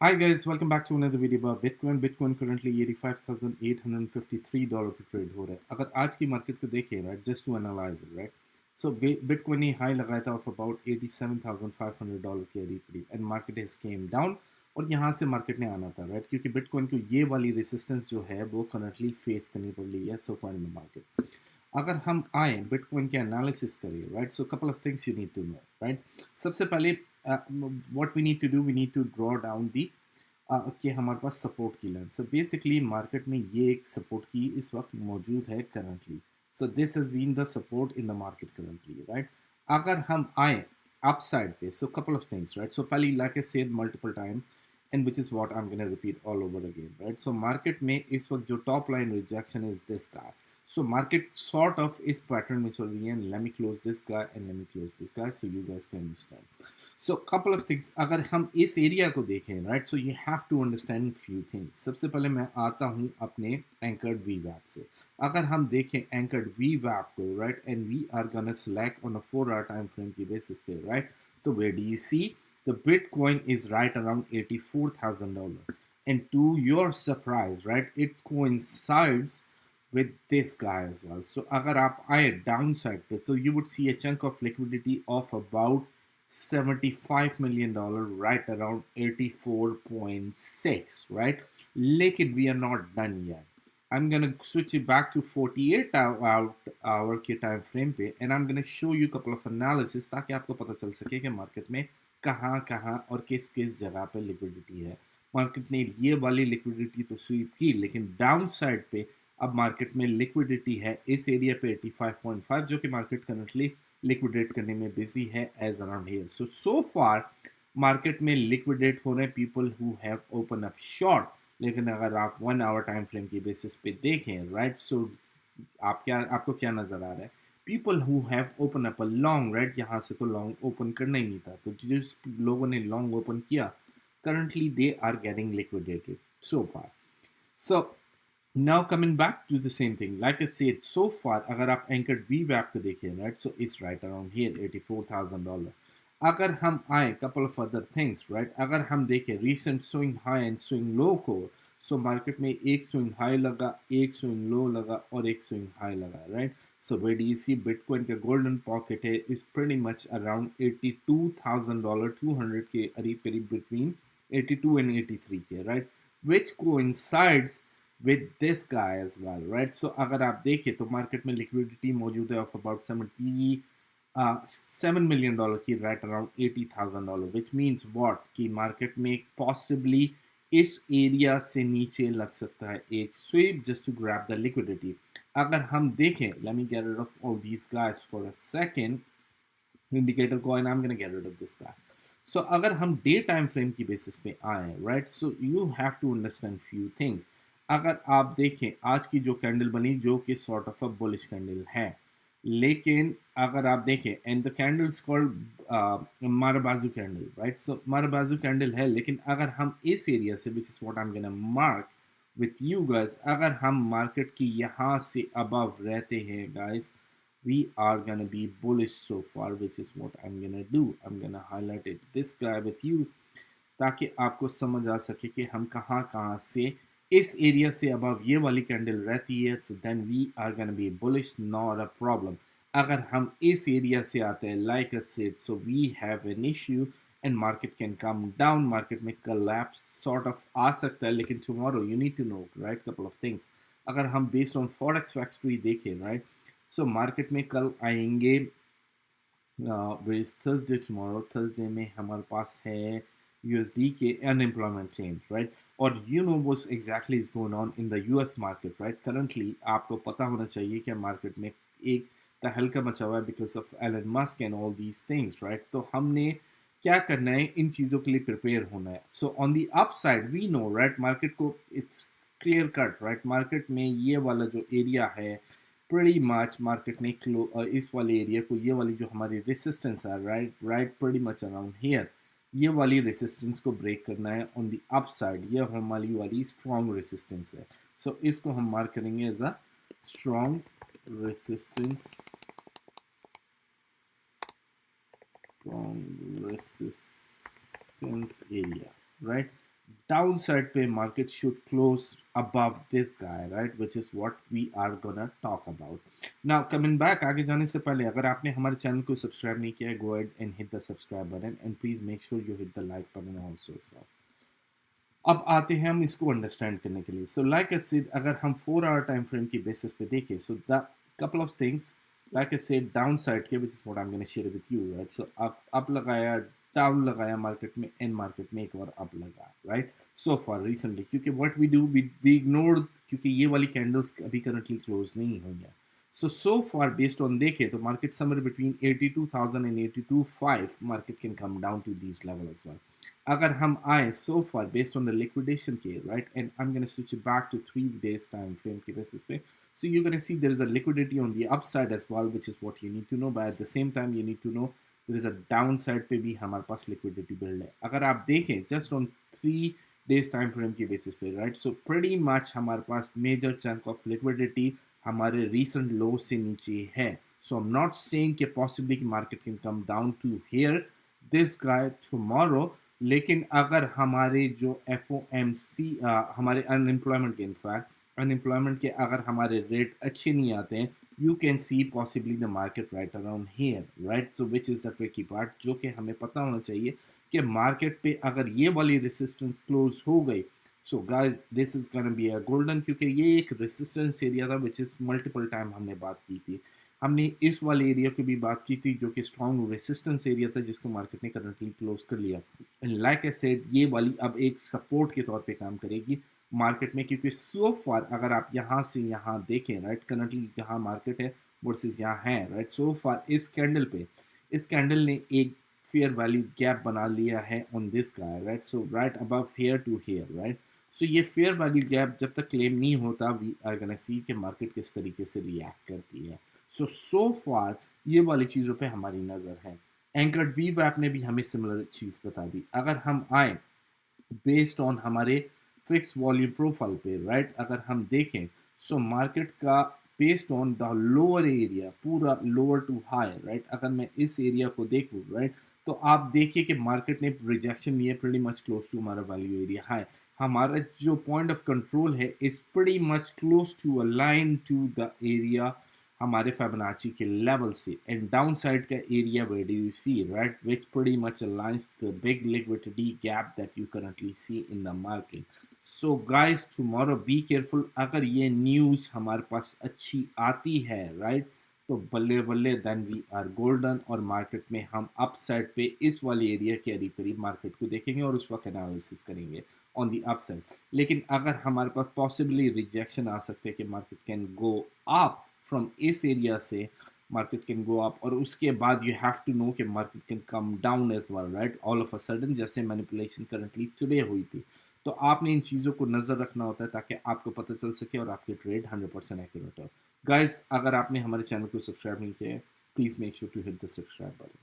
Hi guys, welcome back to another video about Bitcoin. Bitcoin currently $85,853 पे trade हो रहा है. अगर आज की मार्केट को देखें, right, just to analyze it, right? So Bitcoin ने हाई लगाया था of about $87,500 के करीब and market has came down और यहाँ से मार्केट ने आना था, right? क्योंकि Bitcoin को ये वाली रेजिस्टेंस जो है वो currently फेस करनी पड़ रही है so far in the market. अगर हम आए बिटकॉइन के एनालिसिस करिए, right, so couple of things you need to know, right. सबसे पहले what we need to do, we need to draw down the कि हमारे पास सपोर्ट की लाइन. सो बेसिकली मार्केट में ये एक सपोर्ट की इस वक्त मौजूद है currently. So this has been the support in the market currently, right. अगर हम आए अपसाइड पे, so couple of things, right. So पहले like I said multiple time and which is what I'm going to repeat all over again, right? So market में इस वक्त जो top line rejection is this guy. So market sort of is pattern में चल रही है. Let me close this guy and let me close this guy so you guys can understand. So couple of things. अगर हम इस area को देखें, right? So you have to understand few things. सबसे पहले मैं आता हूँ अपने anchored VWAP से. अगर हम देखें anchored VWAP को, right? And we are gonna select on a 4-hour time frame की basis पे, right? So where do you see? The Bitcoin is right around $84,000. And to your surprise, right? It coincides with this guy as well. So agar aap aaye downside pe, so you would see a chunk of liquidity of about $75 million, right around 84.6, right? Lekin we are not done yet. I'm gonna switch it back to 48 hour के time frame पे and I'm gonna show you couple of analysis ताकि आपको पता चल सके कि market में कहाँ कहाँ और किस किस जगह पे लिक्विडिटी है. मार्केट ने ये वाली लिक्विडिटी तो स्वीप की, लेकिन डाउन साइड पे अब मार्केट में लिक्विडिटी है इस एरिया पे 85.5, जो कि मार्केट करंटली लिक्विडेट करने में बिजी है edge around here. So far market में लिक्विडेट हो रहे people who have open up short. लेकिन अगर आप 1 आवर टाइम फ्रेम की बेसिस पे देखें, राइट, सो आपको क्या नजर आ रहा है? People who have open up a long, right, यहाँ से तो लॉन्ग ओपन करना ही नहीं था, तो जिस लोगों ने लॉन्ग ओपन किया currently they are getting liquidated so far. So now coming back to the same thing, like I said, so far अगर आप anchored VWAP को देखिए, right, so it's right around here $84,000. अगर हम आए couple of other things, right, अगर हम देखें recent swing high and swing low को, so market में एक swing high लगा, एक swing low लगा और एक swing high लगा, right. So where do you see Bitcoin का golden pocket है is pretty much around $82,000, 200 के करीब between 82 and 83 के, right, which coincides with this guy as well, right. So अगर आप देखें तो मार्केट में लिक्विडिटी मौजूद है of about $7 million की, right around $80,000, which means what कि मार्केट में possibly इस एरिया से नीचे लग सकता है एक SVEEP just to grab the liquidity. अगर हम देखें, let me get rid of all these guys for a second, indicator को, and I'm gonna get rid of this guy. So अगर हम डे टाइम फ्रेम की बेसिस पे आए, right, so you have to understand few things. अगर आप देखें आज की जो कैंडल बनी, जो कि sort of a bullish candle है, लेकिन अगर आप देखें and the candles called marubozu candle, right, so marubozu candle है, लेकिन अगर हम इस एरिया से, which is what I am gonna mark with you guys, अगर हम मार्केट की यहाँ से अबव रहते हैं guys, we are gonna be bullish so far, which is what I'm gonna do. I'm gonna highlight it this guy with you ताकि आपको समझ आ सके कि हम कहाँ कहाँ से इस एरिया से अबव ये वाली कैंडल रहती है. so then we are gonna be bullish, not a problem. अगर हम इस एरिया से आते हैं, like I said, so we have an issue and market can come down, market में collapse sort of आ सकता है, लेकिन tomorrow you need to know, right, couple of things. अगर हम based on forex factory देखें, right, सो मार्केट में कल आएंगे थर्सडे, टुमारो थर्सडे में हमारे पास है यूएसडी के अनएम्प्लॉयमेंट क्लेम्स, राइट. और you know what's exactly is going on in the US market, right. Currently आपको पता होना चाहिए कि मार्केट में एक तहलका मचा हुआ है because of Elon Musk and all these things, right. तो हमने क्या करना है, इन चीज़ों के लिए प्रिपेयर होना है. So on the up side we know, right, market को it's clear cut, right, market में ये वाला जो एरिया है pretty much मार्केट ने इस वाले एरिया को, ये वाली जो हमारी रेसिस्टेंस है, right pretty much around here, ये वाली रेसिस्टेंस को ब्रेक करना है ऑन द अप साइड. ये हमारी वाली स्ट्रॉन्ग रेसिस्टेंस है. सो इसको हम मार्क करेंगे as a strong resistance, strong resistance area, right. downside पे market should close above this guy, right, which is what we are gonna talk about. Now coming back, आगे जाने से पहले अगर आपने हमारे चैनल को सब्सक्राइब नहीं किया है, go ahead and hit the subscribe button and please make sure you hit the like button also as well. अब आते हैं हम इसको अंडरस्टैंड करने के लिए. सो लाइक आई सेड, अगर हम 4 आवर टाइम फ्रेम की बेसिस पे देखें, so the couple of things like I said down side के, which is what I am gonna share with you, right. So up लगाया, डाउन लगाया market में, and market में एक बार अप लगा, राइट. सो फॉर रिसेंटली, क्योंकि what we do, we ignore, क्योंकि ये वाली कैंडल्स अभी करंटली क्लोज नहीं हुई है. So far based on देखें तो market somewhere between 82,000 and 82.5 market can come down to these level as well. अगर हम आए so far based on the liquidation के, right, and I'm going to switch it back to 3 days time frame के basis पे, so you're going to see there is a liquidity on the upside as well, which is what you need to know, but at the same time you need to know there is a downside पे भी हमारे पास liquidity build है. अगर आप देखें just on 3 days time frame की basis पे, right, so pretty much हमारे पास major chunk of liquidity हमारे recent low से नीचे है. So I'm not saying कि possibly कि market can come down to here this guy tomorrow, लेकिन अगर हमारे जो FOMC हमारे अनएम्प्लॉयमेंट के, इनफैक्ट अनएम्प्लॉयमेंट के अगर हमारे रेट अच्छे नहीं आते हैं, you can see possibly the market right around here, right. So which is the tricky part, जो कि हमें पता होना चाहिए कि मार्केट पे अगर ये वाली रेसिस्टेंस क्लोज हो गई, so guys this is gonna be a golden, क्योंकि ये एक रेसिस्टेंस एरिया था विच इज मल्टीपल टाइम हमने बात की थी. हमने इस वाले एरिया की भी बात की थी जो कि स्ट्रॉन्ग रेसिस्टेंस एरिया था, जिसको मार्केट ने करंटली क्लोज कर लिया. एंड लाइक आई सेड, ये वाली अब एक सपोर्ट के तौर पे काम करेगी मार्केट में, क्योंकि सो फार अगर आप यहाँ से यहाँ देखें, राइट, करंटली जहाँ मार्केट है वर्सेस यहाँ है, राइट, सो फार इस कैंडल पे, इस कैंडल ने एक फेयर वैल्यू गैप बना लिया है on this guy, right. So right above here to here, right. सो ये फेयर वैल्यू गैप जब तक क्लेम नहीं होता, वी आर गोना सी कि मार्केट किस तरीके से रिएक्ट करती है. सो फार ये वाली चीज़ों पे हमारी नज़र है. एंकर्ड वीवैप ने भी हमें सिमिलर चीज़ बता दी. अगर हम आए बेस्ड ऑन हमारे फिक्स वॉल्यूम प्रोफाइल पे, राइट, अगर हम देखें, सो मार्केट का based on the lower area, पूरा लोअर टू हाई, राइट, अगर मैं इस एरिया को देखूँ, राइट, तो आप देखिए कि मार्केट ने रिजेक्शन लिया प्रीटी मच क्लोज टू हमारा वैल्यू एरिया हाई. हमारा जो पॉइंट ऑफ कंट्रोल है is pretty much close to align to the area हमारे Fibonacci के लेवल से, एंड डाउन साइड का area where do you see, right, which pretty much aligns the big liquidity gap that you currently see in the market. So guys tomorrow be careful, अगर ये news हमारे पास अच्छी आती है, right, तो बल्ले बल्ले देन वी आर गोल्डन, और मार्केट में हम अप साइड पे इस वाले एरिया के करीब करीब मार्केट को देखेंगे और उस वक्त एनालिसिस करेंगे ऑन दी अप साइड. लेकिन अगर हमारे पास पॉसिबली रिजेक्शन आ सकते हैं कि market can go up from इस एरिया से, मार्केट कैन गो अप, और उसके बाद यू हैव टू नो कि market can come down as well, right, all of a sudden, जैसे मैनिपुलेशन करंटली टुडे हुई थी. तो आपने इन चीज़ों को नज़र रखना होता है ताकि आपको पता चल सके और आपके ट्रेड 100% एक्यूरेट हो. गाइस अगर आपने हमारे चैनल को सब्सक्राइब नहीं किया है, please make sure to hit the subscribe button.